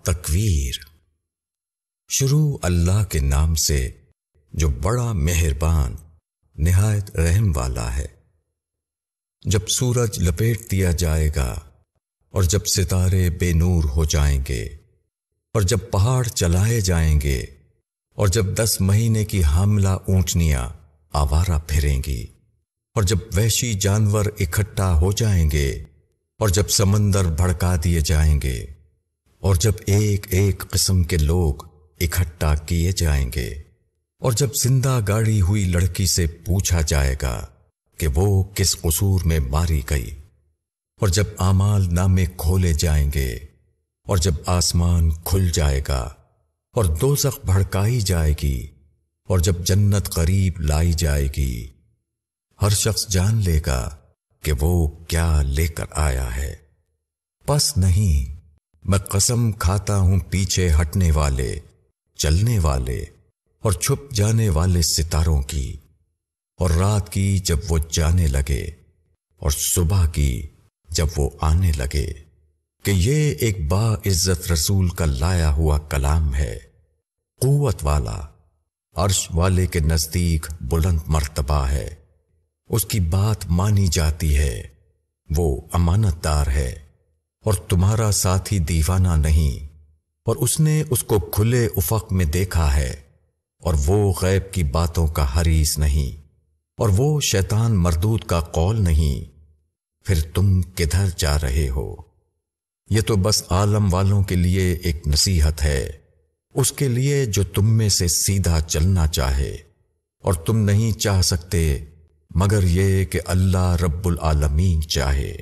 التکویر۔ شروع اللہ کے نام سے جو بڑا مہربان نہایت رحم والا ہے۔ جب سورج لپیٹ دیا جائے گا اور جب ستارے بے نور ہو جائیں گے اور جب پہاڑ چلائے جائیں گے اور جب 10 مہینے کی حاملہ اونٹنیاں آوارہ پھریں گی اور جب وحشی جانور اکٹھا ہو جائیں گے اور جب سمندر بھڑکا دیے جائیں گے اور جب ایک ایک قسم کے لوگ اکٹھا کیے جائیں گے اور جب زندہ گاڑی ہوئی لڑکی سے پوچھا جائے گا کہ وہ کس قصور میں ماری گئی اور جب اعمال نامے کھولے جائیں گے اور جب آسمان کھل جائے گا اور دوزخ بھڑکائی جائے گی اور جب جنت قریب لائی جائے گی، ہر شخص جان لے گا کہ وہ کیا لے کر آیا ہے۔ پس نہیں، میں قسم کھاتا ہوں پیچھے ہٹنے والے، چلنے والے اور چھپ جانے والے ستاروں کی، اور رات کی جب وہ جانے لگے اور صبح کی جب وہ آنے لگے، کہ یہ ایک باعزت رسول کا لایا ہوا کلام ہے، قوت والا، عرش والے کے نزدیک بلند مرتبہ ہے، اس کی بات مانی جاتی ہے، وہ امانت دار ہے اور تمہارا ساتھی دیوانہ نہیں، اور اس نے اس کو کھلے افق میں دیکھا ہے، اور وہ غیب کی باتوں کا حریص نہیں، اور وہ شیطان مردود کا قول نہیں۔ پھر تم کدھر جا رہے ہو؟ یہ تو بس عالم والوں کے لیے ایک نصیحت ہے، اس کے لیے جو تم میں سے سیدھا چلنا چاہے، اور تم نہیں چاہ سکتے مگر یہ کہ اللہ رب العالمین چاہے۔